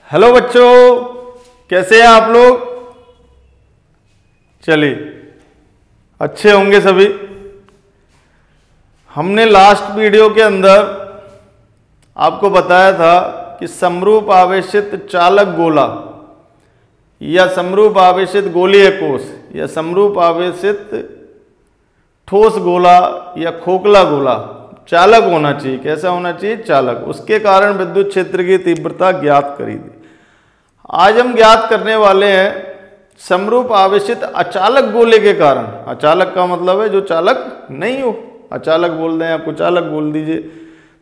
Hello बच्चों, कैसे हैं आप लोग। चलिए, अच्छे होंगे सभी। हमने लास्ट वीडियो के अंदर आपको बताया था कि समरूप आवेशित चालक गोला या समरूप आवेशित गोलीय कोश या समरूप आवेशित ठोस गोला या खोखला गोला चालक होना चाहिए। कैसा होना चाहिए? चालक। उसके कारण विद्युत क्षेत्र की तीव्रता ज्ञात करी थी। आज हम ज्ञात करने वाले हैं समरूप आवेशित अचालक गोले के कारण। अचालक का मतलब है जो चालक नहीं हो। अचालक बोल दें या कुचालक बोल दीजिए।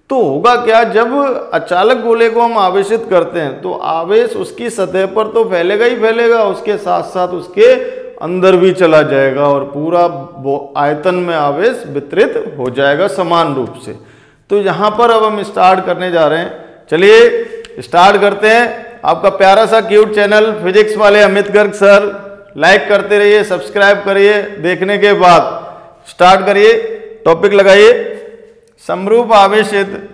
तो होगा क्या, जब अचालक गोले को हम आवेशित करते हैं तो आवेश उसकी सतह पर तो फैलेगा ही फैलेगा, उसके साथ साथ उसके अंदर भी चला जाएगा और पूरा आयतन में आवेश वितरित हो जाएगा समान रूप से। तो यहाँ पर अब हम स्टार्ट करने जा रहे हैं। चलिए स्टार्ट करते हैं। आपका प्यारा सा क्यूट चैनल फिजिक्स वाले अमित गर्ग सर, लाइक करते रहिए, सब्सक्राइब करिए। देखने के बाद स्टार्ट करिए, टॉपिक लगाइए। समरूप आवेशित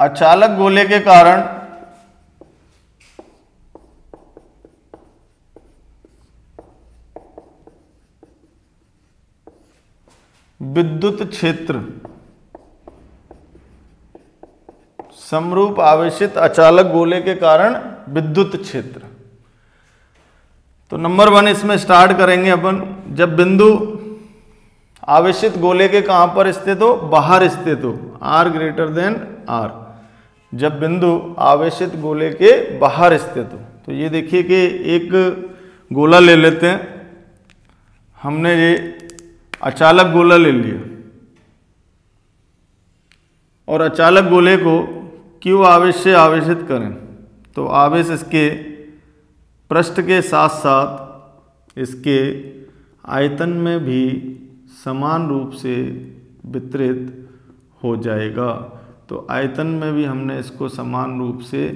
अचालक गोले के कारण विद्युत क्षेत्र। समरूप आवेशित अचालक गोले के कारण विद्युत क्षेत्र। तो नंबर 1 इसमें स्टार्ट करेंगे अपन। जब बिंदु आवेशित गोले के कहां पर स्थित हो? बाहर स्थित हो, R ग्रेटर देन R। जब बिंदु आवेशित गोले के बाहर स्थित हो, तो ये देखिए कि एक गोला ले लेते हैं। हमने ये अचालक गोला ले लिया और अचालक गोले को Q आवेश से आवेशित करें तो आवेश इसके पृष्ठ के साथ साथ इसके आयतन में भी समान रूप से वितरित हो जाएगा। तो आयतन में भी हमने इसको समान रूप से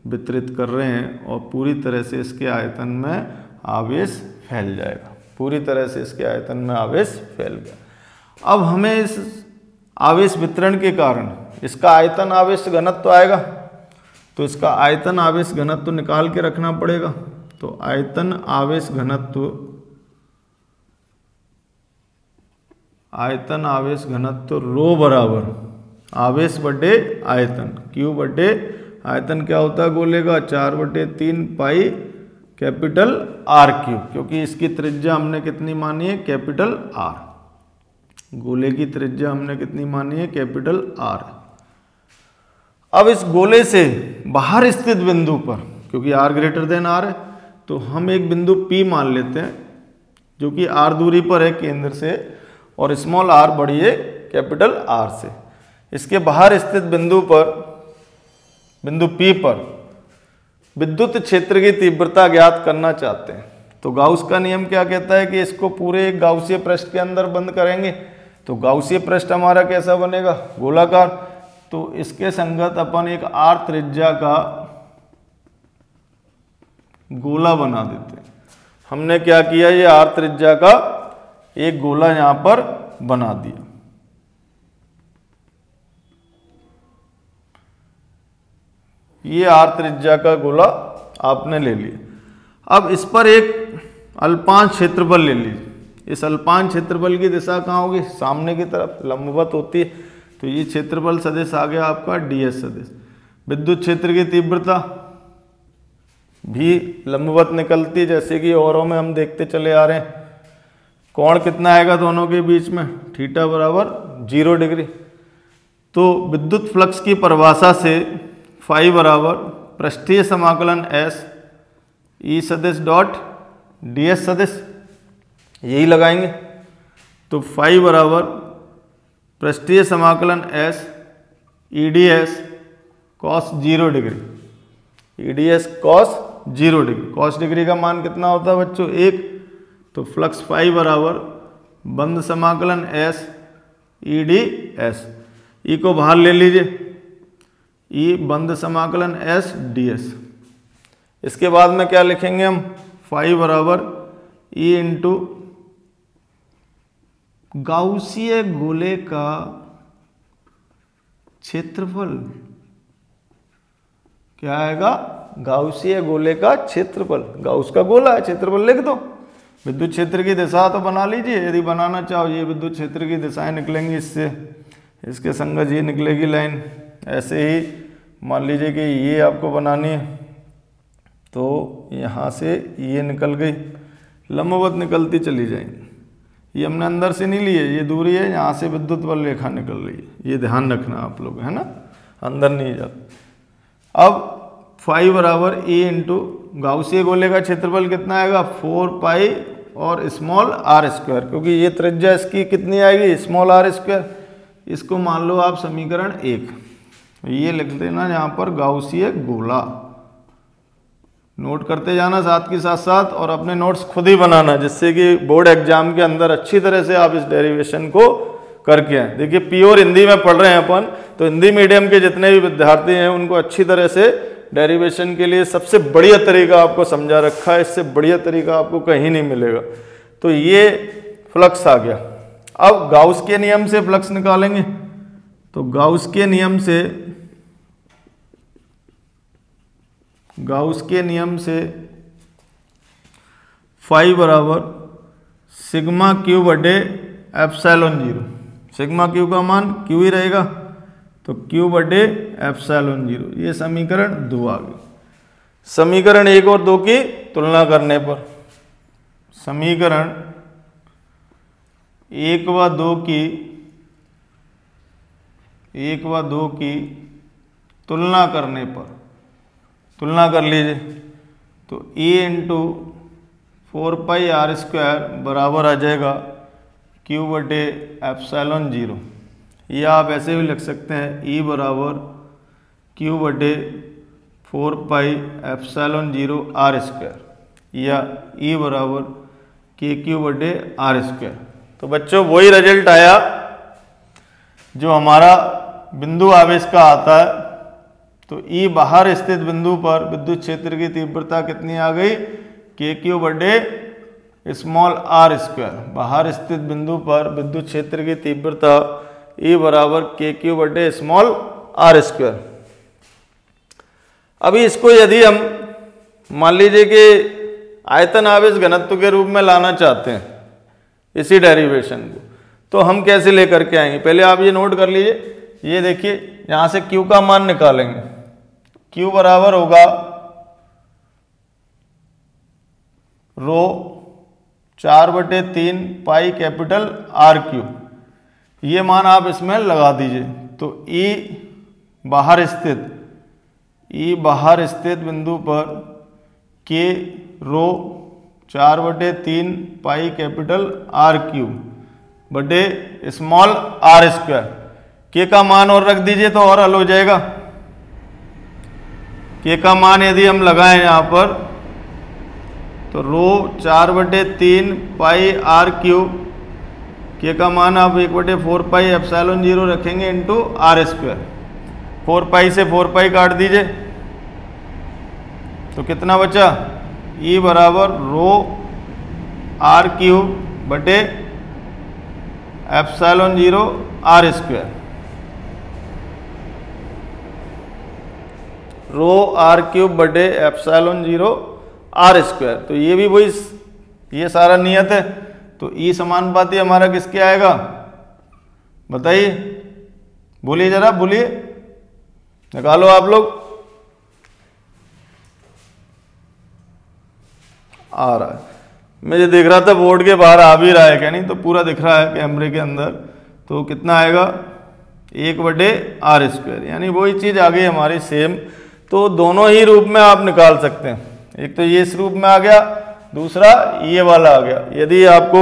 वितरित कर रहे हैं और पूरी तरह से इसके आयतन में आवेश फैल जाएगा। पूरी तरह से इसके आयतन में आवेश फैल गया। अब हमें इस आवेश वितरण के कारण इसका आयतन आवेश घनत्व आएगा, तो इसका आयतन आवेश घनत्व निकाल के रखना पड़ेगा। तो आयतन आवेश घनत्व रो बराबर आवेश बटे आयतन, Q बटे आयतन क्या होता है गोले का? 4/3 पाई कैपिटल R क्यूब, क्योंकि इसकी त्रिज्या हमने कितनी मानी है? Capital R। गोले की त्रिज्या हमने कितनी मानी है? Capital R। अब इस गोले से बाहर स्थित बिंदु पर, क्योंकि R ग्रेटर देन R है, तो हम एक बिंदु P मान लेते हैं जो कि R दूरी पर है केंद्र से और स्मॉल r बड़ी है कैपिटल R से। इसके बाहर स्थित बिंदु पर, बिंदु P पर विद्युत क्षेत्र की तीव्रता ज्ञात करना चाहते हैं। तो गाउस का नियम क्या कहता है कि इसको पूरे एक गाउसीय पृष्ठ के अंदर बंद करेंगे। तो गाउसीय पृष्ठ हमारा कैसा बनेगा? गोलाकार। तो इसके संगत अपन एक R त्रिज्या का गोला बना देते हैं। हमने क्या किया? ये R त्रिज्या का एक गोला यहां पर बना दिया। ये R त्रिज्या का गोला आपने ले लिया। अब इस पर एक अल्पांश क्षेत्रफल ले लीजिए। इस अल्पांश क्षेत्रफल की दिशा कहाँ होगी? सामने की तरफ, लंबवत होती है। तो ये क्षेत्रफल सदिश आ गया आपका ds सदिश। विद्युत क्षेत्र की तीव्रता भी लंबवत निकलती है, जैसे कि औरों में हम देखते चले आ रहे हैं। कोण कितना आएगा दोनों के बीच में? थीटा बराबर 0 डिग्री। तो विद्युत फ्लक्स की परिभाषा से फाई बराबर पृष्ठीय समाकलन S E सदिश डॉट ds सदिश, यही लगाएंगे। तो फाई बराबर पृष्ठीय समाकलन S EDS cos 0 degree. EDS cos 0 degree. cos degree का मान कितना होता है बच्चों? 1। तो फ्लक्स फाई बराबर बंद समाकलन S EDS, E को बाहर ले लीजिए, E बंद समाकलन S ds। इसके बाद में क्या लिखेंगे हम? फाई बराबर E इंटू गाउसीय गोले का क्षेत्रफल क्या आएगा? गाउसीय गोले का क्षेत्रफल। गाउस का गोला है, क्षेत्रफल लिख दो। विद्युत क्षेत्र की दिशा तो बना लीजिए यदि बनाना चाहो। ये विद्युत क्षेत्र की दिशाएं निकलेंगी इससे, इसके संगत ये निकलेगी लाइन। ऐसे ही मान लीजिए कि ये आपको बनानी है, तो यहाँ से ये निकल गई, लंबवत निकलती चली जाएंगी। ये हमने अंदर से नहीं लिए, ये दूरी है, यहाँ से विद्युत बल रेखा निकल रही है। ये ध्यान रखना आप लोग, है ना, अंदर नहीं जाता। अब फाई बराबर ए इंटू गाउसीय गोले का क्षेत्रफल कितना आएगा? 4 पाई और स्मॉल आर स्क्वायर, क्योंकि ये त्रिज्या इसकी कितनी आएगी? Small r square. इसको मान लो आप समीकरण 1। ये लिख देना यहाँ पर गाउसीय गोला। नोट करते जाना साथ के साथ साथ, और अपने नोट्स खुद ही बनाना, जिससे कि बोर्ड एग्जाम के अंदर अच्छी तरह से आप इस डेरिवेशन को करके आए। देखिए प्योर हिंदी में पढ़ रहे हैं अपन, तो हिंदी मीडियम के जितने भी विद्यार्थी हैं उनको अच्छी तरह से डेरिवेशन के लिए सबसे बढ़िया तरीका आपको समझा रखा है। इससे बढ़िया तरीका आपको कहीं नहीं मिलेगा। तो ये फ्लक्स आ गया। अब गाउस के नियम से फ्लक्स निकालेंगे। तो गाउस के नियम से फाई बराबर सिग्मा क्यू बटे एप्सिलॉन 0। सिग्मा क्यू का मान क्यू ही रहेगा, तो क्यू बटे एप्सिलॉन 0। ये समीकरण 2 आ गई। समीकरण 1 और 2 की तुलना करने पर, समीकरण 1 व 2 की तुलना करने पर, तुलना कर लीजिए, तो ए इंटू 4 पाई आर स्क्वायर बराबर आ जाएगा क्यू बटे एप्सिलॉन 0। या आप ऐसे भी लिख सकते हैं ई बराबर क्यू बटे 4 पाई एप्सिलॉन 0 आर स्क्वायर, या ई बराबर के क्यू बटे आर स्क्वायर। तो बच्चों वही रिजल्ट आया जो हमारा बिंदु आवेश का आता है। तो ई बाहर स्थित बिंदु पर विद्युत क्षेत्र की तीव्रता कितनी आ गई? के क्यू बटे स्मॉल आर स्क्वायर। बाहर स्थित बिंदु पर विद्युत क्षेत्र की तीव्रता ई बराबर के क्यू बटे स्मॉल आर स्क्वायर। अभी इसको यदि हम मान लीजिए कि आयतन आवेश घनत्व के रूप में लाना चाहते हैं इसी डेरिवेशन को, तो हम कैसे लेकर के आएंगे? पहले आप ये नोट कर लीजिए। ये देखिए यहां से Q का मान निकालेंगे। Q बराबर होगा रो 4/3 पाई कैपिटल आर क्यूब। ये मान आप इसमें लगा दीजिए। तो E बाहर स्थित बिंदु पर K रो 4/3 पाई कैपिटल आर क्यूब बटे स्मॉल आर स्क्वायर। K का मान और रख दीजिए तो और हल हो जाएगा। K का मान यदि हम लगाएं यहाँ पर, तो रो 4/3 पाई आर क्यूब, K का मान आप 1/4 पाई एप्सिलॉन 0 रखेंगे इंटू आर स्क्वायर। 4 पाई से 4 पाई काट दीजिए तो कितना बचा? E बराबर रो आर क्यूब बटे epsilon 0 r square. Rho r cube बटे एप्सिलॉन 0 आर स्क्वायर। तो ये भी वही, ये सारा नियत है। तो ई समानुपाती हमारा किसके आएगा बताइए? बोलिए जरा, बोलिए, निकालो आप लोग। आ रहा है, मुझे दिख रहा था बोर्ड के बाहर आ भी रहा है क्या, नहीं तो पूरा दिख रहा है कैमरे के अंदर। तो कितना आएगा? 1/r स्क्वायर, यानी वही चीज आ गई हमारी सेम। तो दोनों ही रूप में आप निकाल सकते हैं। एक तो ये इस रूप में आ गया, दूसरा ये वाला आ गया। यदि आपको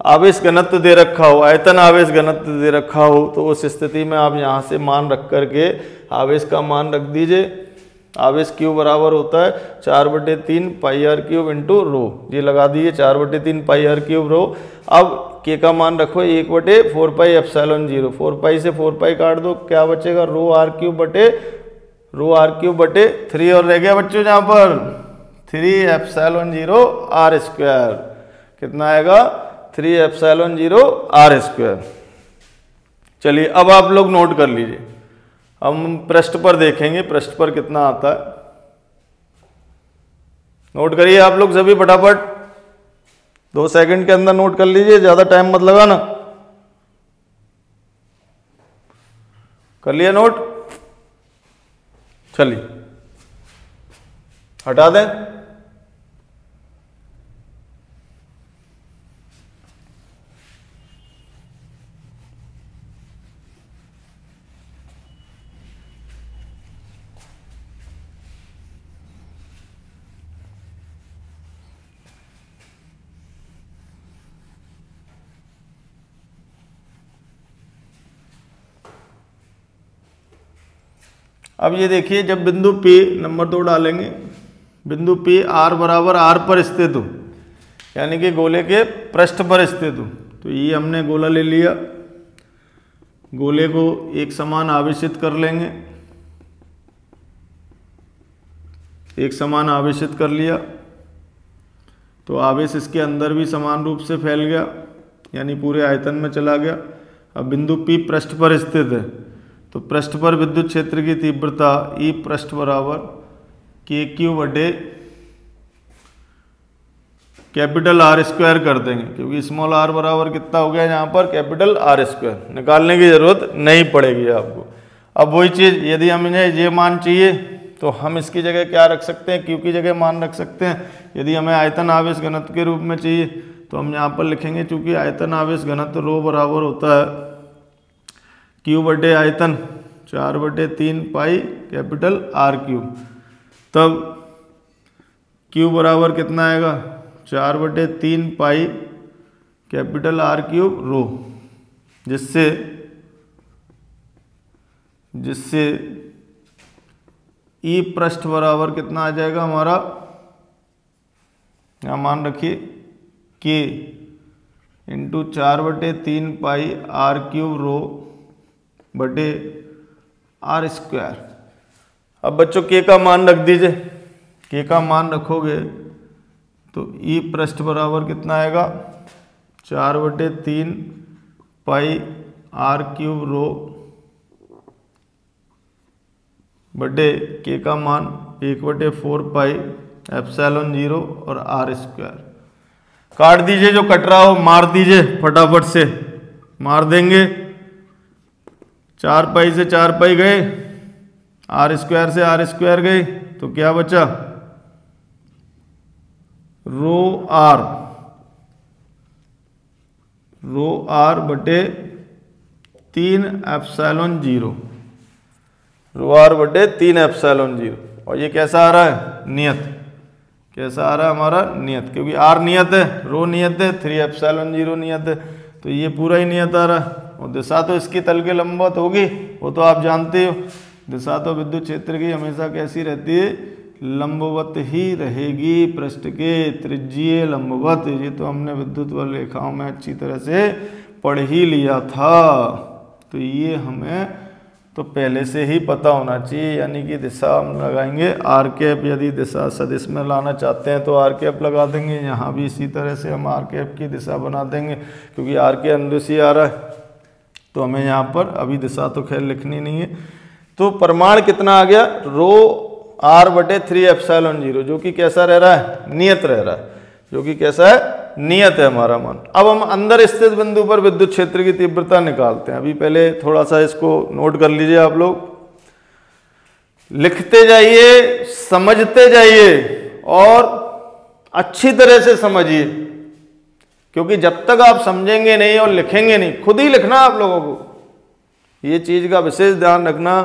आवेश घनत्व दे रखा हो, आयतन आवेश घनत्व दे रखा हो, तो उस स्थिति में आप यहाँ से मान रख करके आवेश का मान रख दीजिए। आवेश क्यू बराबर होता है 4/3 पाई आर क्यूब इंटू रो। ये लगा दीजिए 4/3 पाई आर क्यूब रो। अब के का मान रखो 1/4 पाई एप्सिलॉन 0। 4 पाई से 4 पाई काट दो, क्या बचेगा? रो आर क्यूब बटे 3 और रह गया बच्चों यहाँ पर 3 एप्सिलॉन 0 आर स्क्वायर। कितना आएगा? 3ε0 आर स्क्वायर। चलिए अब आप लोग नोट कर लीजिए, हम पृष्ठ पर देखेंगे पृष्ठ पर कितना आता है। नोट करिए आप लोग सभी फटाफट, 2 सेकंड के अंदर नोट कर लीजिए, ज्यादा टाइम मत लगाना। कर लिया नोट? चलिए हटा दें। अब ये देखिए, जब बिंदु P नंबर 2 डालेंगे, बिंदु P R बराबर R पर स्थित हो, यानी कि गोले के पृष्ठ पर स्थित हो, तो ये हमने गोला ले लिया, गोले को एक समान आवेशित कर लेंगे, एक समान आवेशित कर लिया तो आवेश इसके अंदर भी समान रूप से फैल गया, यानी पूरे आयतन में चला गया। अब बिंदु P पृष्ठ पर स्थित है, तो पृष्ठ पर विद्युत क्षेत्र की तीव्रता E पृष्ठ बराबर KQ बटे कैपिटल R स्क्वायर कर देंगे, क्योंकि स्मॉल r बराबर कितना हो गया यहाँ पर, कैपिटल R स्क्वायर। निकालने की जरूरत नहीं पड़ेगी आपको। अब वही चीज़, यदि हमें ये मान चाहिए तो हम इसकी जगह क्या रख सकते हैं, Q की जगह मान रख सकते हैं। यदि हमें आयतन आवेश घनत्व के रूप में चाहिए तो हम यहाँ पर लिखेंगे, चूंकि आयतन आवेश घनत्व रो बराबर होता है Q बटे आयतन 4/3 पाई कैपिटल R क्यूब, तब Q बराबर कितना आएगा, 4/3 पाई कैपिटल R क्यूब रो, जिससे E पृष्ठ बराबर कितना आ जाएगा हमारा, यहाँ मान रखिए K इंटू 4/3 पाई R क्यूब रो बटे R स्क्वायर। अब बच्चों K का मान रख दीजिए, K का मान रखोगे तो E पृष्ठ बराबर कितना आएगा, 4/3 पाई R क्यूब रो बटे K का मान 1/4 पाई ε0 और R स्क्वायर। काट दीजिए, जो कट रहा हो मार दीजिए, फटाफट से मार देंगे। 4 पाई से 4 पाई गए, R स्क्वायर से R स्क्वायर गए, तो क्या बचा, रो R बटे 3ε0, रो R बटे 3ε0। और ये कैसा आ रहा है, नियत। कैसा आ रहा है हमारा, नियत, क्योंकि R नियत है, रो नियत है, 3ε0 नियत है, तो ये पूरा ही नियत आ रहा है। और दिशा तो इसकी तल के लंबवत होगी, वो तो आप जानते हो, दिशा तो विद्युत क्षेत्र की हमेशा कैसी रहती है, लंबवत ही रहेगी, पृष्ठ के त्रिज्यीय लंबवत। ये तो हमने विद्युत बल रेखाओं में अच्छी तरह से पढ़ ही लिया था, तो ये हमें तो पहले से ही पता होना चाहिए। यानी कि दिशा हम लगाएंगे आर कैप, यदि दिशा सदिश में लाना चाहते हैं तो आर कैप लगा देंगे। यहाँ भी इसी तरह से हम आर कैप की दिशा बना देंगे, क्योंकि आर के अनुदिश आ रहा है, तो हमें यहाँ पर अभी दिशा तो खैर लिखनी नहीं है। तो परिमाण कितना आ गया, रो R बटे 3ε0, जो कि कैसा रह रहा है, नियत रह रहा है, जो कि कैसा है, नियत है हमारा मान। अब हम अंदर स्थित बिंदु पर विद्युत क्षेत्र की तीव्रता निकालते हैं। अभी पहले थोड़ा सा इसको नोट कर लीजिए आप लोग, लिखते जाइए, समझते जाइए और अच्छी तरह से समझिए, क्योंकि जब तक आप समझेंगे नहीं और लिखेंगे नहीं, खुद ही लिखना आप लोगों को। ये चीज का विशेष ध्यान रखना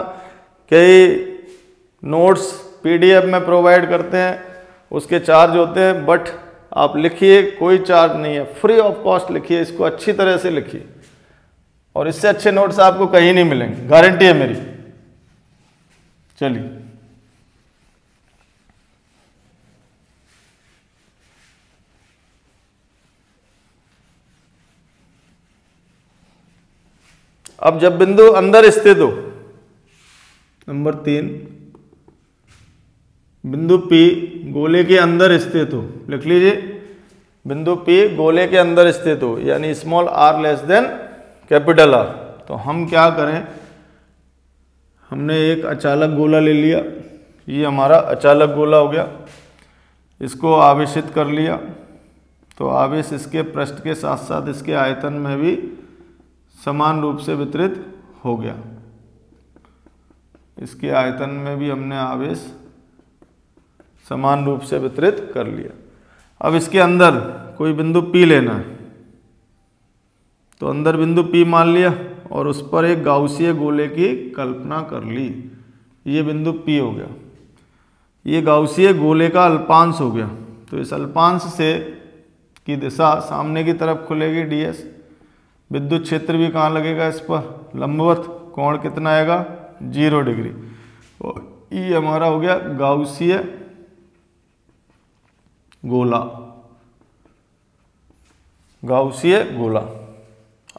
कि नोट्स पीडीएफ में प्रोवाइड करते हैं, उसके चार्ज होते हैं, बट आप लिखिए, कोई चार्ज नहीं है, फ्री ऑफ कॉस्ट लिखिए, इसको अच्छी तरह से लिखिए, और इससे अच्छे नोट्स आपको कहीं नहीं मिलेंगे, गारंटी है मेरी। चलिए अब जब बिंदु अंदर स्थित हो, नंबर 3, बिंदु P गोले के अंदर स्थित हो, लिख लीजिए, बिंदु P गोले के अंदर स्थित हो, यानी small r less than capital R। तो हम क्या करें, हमने एक अचालक गोला ले लिया, ये हमारा अचालक गोला हो गया, इसको आवेशित कर लिया। तो आवेश इसके पृष्ठ के साथ साथ इसके आयतन में भी समान रूप से वितरित हो गया। इसके आयतन में भी हमने आवेश समान रूप से वितरित कर लिया। अब इसके अंदर कोई बिंदु P लेना है, तो अंदर बिंदु P मान लिया और उस पर एक गाउसीय गोले की कल्पना कर ली। ये बिंदु P हो गया, ये गाउसीय गोले का अल्पांश हो गया। तो इस अल्पांश से की दिशा सामने की तरफ खुलेगी ds। विद्युत क्षेत्र भी कहाँ लगेगा, इस पर लंबवत। कोण कितना आएगा, 0 डिग्री। और ये हमारा हो गया गाउसीय गोला, गाउसीय गोला।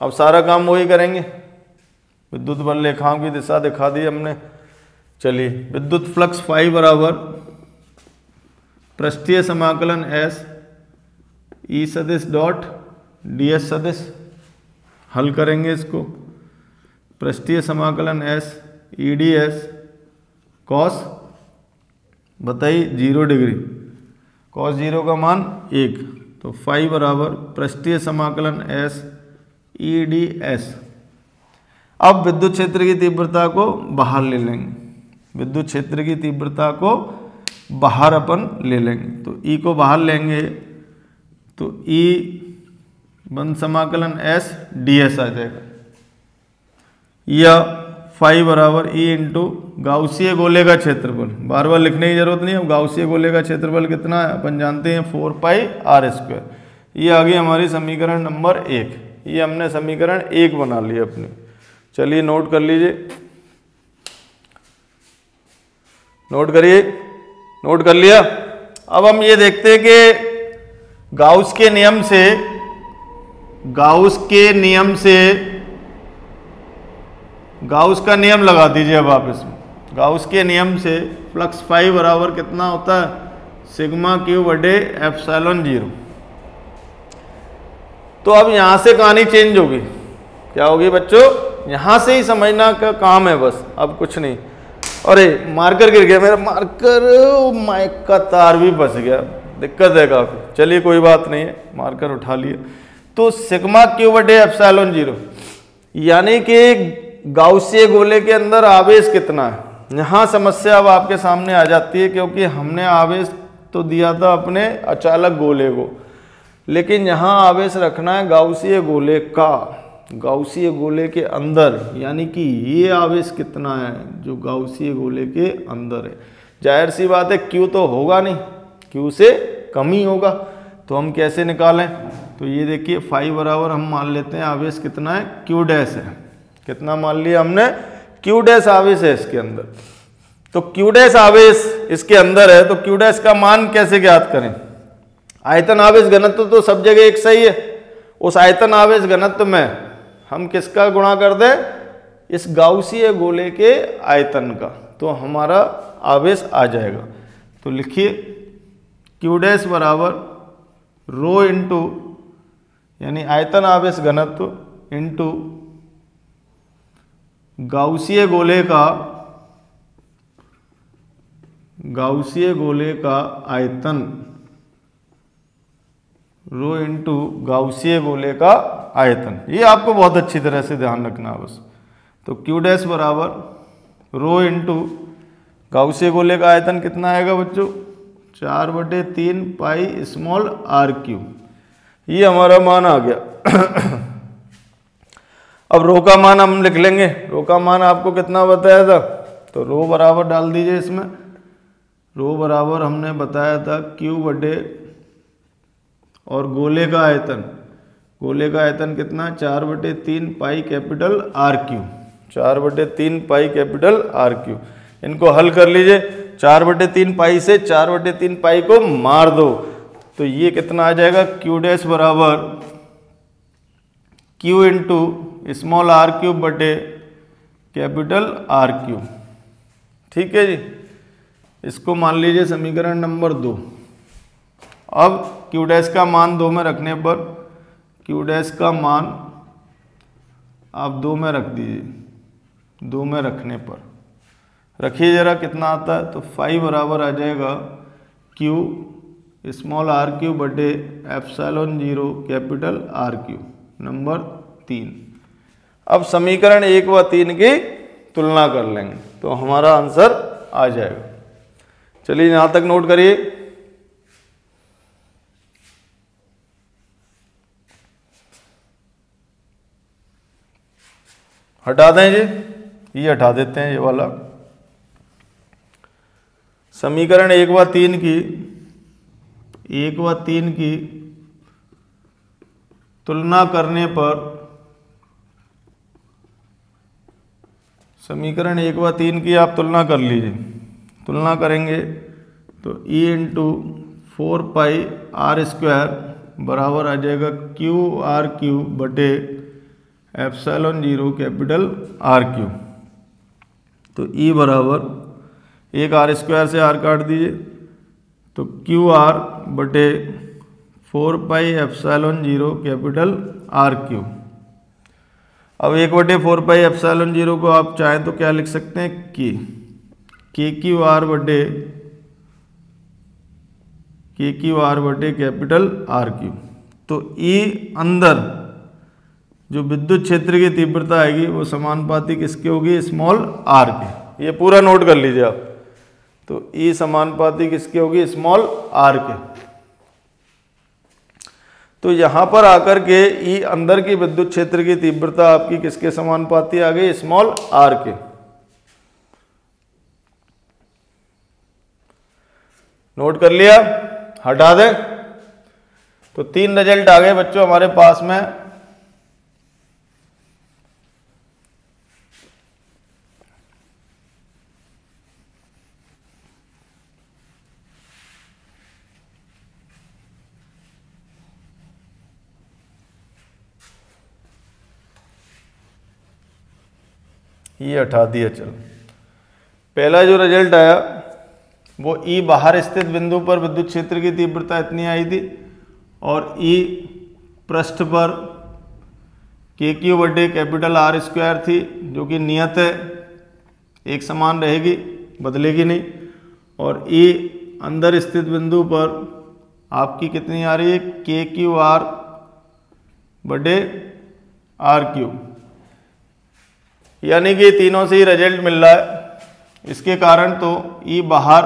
अब सारा काम वही करेंगे, विद्युत बल रेखाओं की दिशा दिखा दी हमने। चलिए, विद्युत फ्लक्स फाई बराबर पृष्ठीय समाकलन S E सदिश डॉट ds सदिश। हल करेंगे इसको। पृष्ठीय समाकलन S E ds कॉस बताइए 0 डिग्री, कॉस 0 का मान 1। तो फाई बराबर पृष्ठीय समाकलन S E ds। अब विद्युत क्षेत्र की तीव्रता को बाहर ले लेंगे, विद्युत क्षेत्र की तीव्रता को बाहर अपन ले लेंगे। तो E को बाहर लेंगे तो E बंद समाकलन S ds आ जाएगा, या फाई बराबर E इंटू गाउसीय गोले का क्षेत्रफल। बार बार लिखने की जरूरत नहीं है, गाउसीय गोले का क्षेत्रफल कितना है अपन जानते हैं, 4πr²। ये आ गई हमारी समीकरण नंबर 1। ये हमने समीकरण 1 बना लिया अपनी। चलिए नोट कर लीजिए, नोट करिए, नोट कर लिया। अब हम ये देखते हैं कि गाउस के नियम से, गाउस के नियम से, गाउस का नियम लगा दीजिए अब आप इसमें। गाउस के नियम से फ्लक्स फाई बराबर कितना होता है, सिग्मा क्यू बटे एप्सिलॉन 0। तो अब यहां से कहानी चेंज होगी, क्या होगी बच्चों, यहां से ही समझना का काम है बस, अब कुछ नहीं। अरे मार्कर गिर गया मेरा, मार्कर, माइक का तार भी फंस गया, दिक्कत है काफी। चलिए कोई बात नहीं है, मार्कर उठा लिया। तो सिग्मा क्यू बटे एप्सिलॉन 0, यानी कि गाउसीय गोले के अंदर आवेश कितना है। यहाँ समस्या अब आपके सामने आ जाती है, क्योंकि हमने आवेश तो दिया था अपने अचालक गोले को, लेकिन यहाँ आवेश रखना है गाउसीय गोले का, गाउसीय गोले के अंदर, यानी कि ये आवेश कितना है जो गाउसीय गोले के अंदर है। जाहिर सी बात है Q तो होगा नहीं, Q से कम ही होगा। तो हम कैसे निकालें, तो ये देखिए फाई बराबर हम मान लेते हैं आवेश कितना है, Q डैश है। कितना मान लिया हमने, Q डैश आवेश है इसके अंदर। तो Q डैश आवेश इसके अंदर है, तो Q डैश का मान कैसे ज्ञात करें। आयतन आवेश घनत्व तो सब जगह एक सही है, उस आयतन आवेश घनत्व में हम किसका गुणा कर दें, इस गाउसीय गोले के आयतन का, तो हमारा आवेश आ जाएगा। तो लिखिए Q डैश बराबर रो इंटू, यानी आयतन आवेश घनत्व इंटू गाउसीय गोले का, गाउसीय गोले का आयतन, रो इंटू गाउसीय गोले का आयतन। ये आपको बहुत अच्छी तरह से ध्यान रखना है बस। तो Q डैश बराबर रो इंटू गाउसीय गोले का आयतन कितना आएगा बच्चों, 4/3 पाई स्मॉल r³। ये हमारा मान आ गया। अब रो का मान हम लिख लेंगे, रो का मान आपको कितना बताया था, तो रो बराबर डाल दीजिए इसमें। रो बराबर हमने बताया था Q बटे और गोले का आयतन, गोले का आयतन कितना, 4/3 pi capital r³, 4/3 pi capital r³। इनको हल कर लीजिए, 4/3 पाई से 4/3 पाई को मार दो, तो ये कितना आ जाएगा, Q डैश बराबर Q इंटू स्मॉल r³ बटे कैपिटल r³। ठीक है जी, इसको मान लीजिए समीकरण नंबर 2। अब क्यू डैश का मान 2 में रखने पर क्यू डैश का मान आप 2 में रख दीजिए। 2 में रखने पर रखिए जरा कितना आता है, तो 5 बराबर आ जाएगा क्यू स्मॉल आर क्यू बटे epsilon 0 capital R Q. Number 3। अब समीकरण 1 व 3 की तुलना कर लेंगे तो हमारा आंसर आ जाएगा। चलिए यहाँ तक नोट करिए। हटा दें ये हटा देते हैं ये वाला। समीकरण 1 व 3 की तुलना करने पर समीकरण 1 व 3 की आप तुलना कर लीजिए। तुलना करेंगे तो E into 4 pi r square बराबर आ जाएगा क्यू आर क्यू बटे एप्सिलॉन 0 कैपिटल आर क्यू। तो E बराबर एक आर स्क्वायर से आर काट दीजिए तो क्यू आर बटे 4 pi epsilon 0 capital R Q. अब 1/4 पाई एप्सिलॉन 0 को आप चाहें तो क्या लिख सकते हैं, के क्यू आर बटे कैपिटल आर क्यू। तो E अंदर जो विद्युत क्षेत्र की तीव्रता आएगी वो समानुपाती किसके होगी, स्मॉल आर के। ये पूरा नोट कर लीजिए आप। तो E समानुपाती किसके होगी, स्मॉल आर के। तो यहां पर आकर के E अंदर की विद्युत क्षेत्र की तीव्रता आपकी किसके समानुपाती आ गई, स्मॉल आर के। नोट कर लिया, हटा दें। तो 3 रिजल्ट आ गए बच्चों हमारे पास में। ये हटा दिया। चलो पहला जो रिजल्ट आया वो E बाहर स्थित बिंदु पर विद्युत क्षेत्र की तीव्रता इतनी आई थी और E पृष्ठ पर के क्यू बटे कैपिटल आर स्क्वायर थी जो कि नियत है, एक समान रहेगी, बदलेगी नहीं। और E अंदर स्थित बिंदु पर आपकी कितनी आ रही है, के क्यू आर बटे आर क्यू। यानी कि तीनों से ही रिजल्ट मिल रहा है। इसके कारण तो E बाहर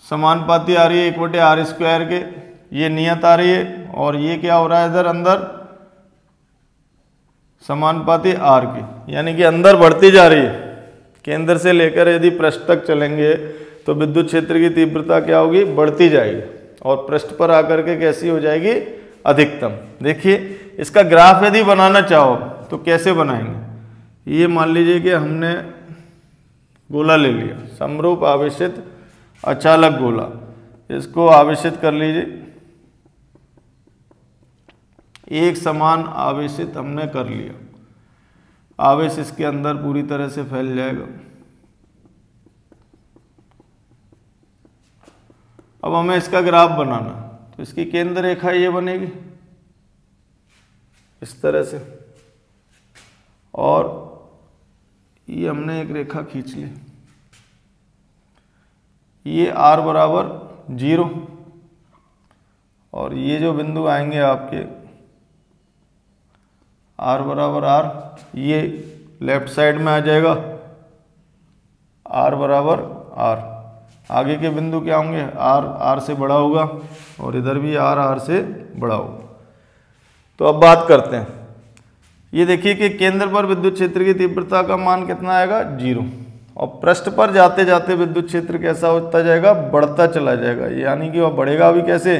समानुपाती आ रही है 1/r स्क्वायर के, ये नियत आ रही है। और ये क्या हो रहा है, इधर अंदर समानुपाती r के, यानी कि अंदर बढ़ती जा रही है। केंद्र से लेकर यदि पृष्ठ तक चलेंगे तो विद्युत क्षेत्र की तीव्रता क्या होगी, बढ़ती जाएगी और पृष्ठ पर आकर के कैसी हो जाएगी, अधिकतम। देखिए इसका ग्राफ यदि बनाना चाहो तो कैसे बनाएंगे। ये मान लीजिए कि हमने गोला ले लिया, समरूप आवेशित अचालक गोला, इसको आवेशित कर लीजिए। एक समान आवेशित हमने कर लिया, आवेश इसके अंदर पूरी तरह से फैल जाएगा। अब हमें इसका ग्राफ बनाना, तो इसकी केंद्र रेखा ये बनेगी इस तरह से, और ये हमने एक रेखा खींच ली, ये r बराबर 0 और ये जो बिंदु आएंगे आपके r बराबर r, ये लेफ्ट साइड में आ जाएगा r बराबर r। आगे के बिंदु क्या होंगे, r से बड़ा होगा और इधर भी r से बड़ा होगा। तो अब बात करते हैं, ये देखिए कि केंद्र पर विद्युत क्षेत्र की तीव्रता का मान कितना आएगा, 0। और पृष्ठ पर जाते जाते विद्युत क्षेत्र कैसा होता जाएगा, बढ़ता चला जाएगा। यानी कि वह बढ़ेगा भी कैसे,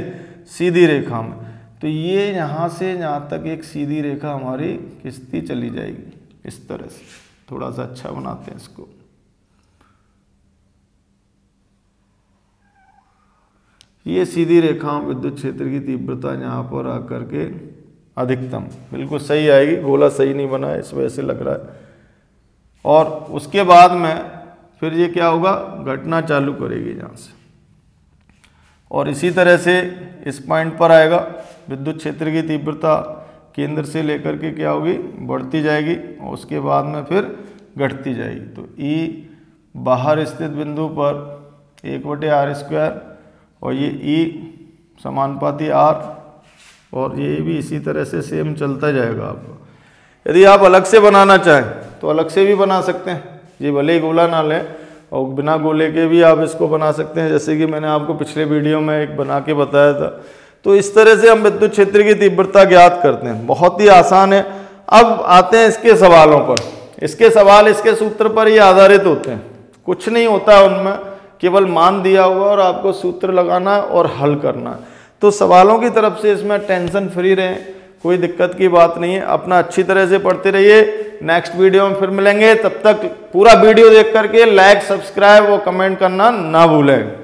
सीधी रेखा में। तो ये यहाँ से यहाँ तक एक सीधी रेखा हमारी खिंचती चली जाएगी इस तरह से। थोड़ा सा अच्छा बनाते हैं इसको। ये सीधी रेखा विद्युत क्षेत्र की तीव्रता यहाँ पर आकर के अधिकतम बिल्कुल सही आएगी। गोला सही नहीं बना है इस वजह से लग रहा है। और उसके बाद में फिर ये क्या होगा, घटना चालू करेगी यहाँ से। और इसी तरह से इस पॉइंट पर आएगा, विद्युत क्षेत्र की तीव्रता केंद्र से लेकर के क्या होगी, बढ़ती जाएगी और उसके बाद में फिर घटती जाएगी। तो E बाहर स्थित बिंदु पर 1/r² और ये E समानुपाती R, और ये भी इसी तरह से सेम चलता जाएगा। आपको यदि आप अलग से बनाना चाहें तो अलग से भी बना सकते हैं, ये भले ही गोला ना लें और बिना गोले के भी आप इसको बना सकते हैं, जैसे कि मैंने आपको पिछले वीडियो में एक बना के बताया था। तो इस तरह से हम विद्युत क्षेत्र की तीव्रता ज्ञात करते हैं, बहुत ही आसान है। अब आते हैं इसके सवालों पर। इसके सवाल इसके सूत्र पर ही आधारित होते हैं, कुछ नहीं होता है उनमें, केवल मान दिया हुआ और आपको सूत्र लगाना है और हल करना है। तो सवालों की तरफ से इसमें टेंशन फ्री रहें, कोई दिक्कत की बात नहीं है, अपना अच्छी तरह से पढ़ते रहिए। नेक्स्ट वीडियो में फिर मिलेंगे, तब तक पूरा वीडियो देख करके लाइक, सब्सक्राइब और कमेंट करना ना भूलें।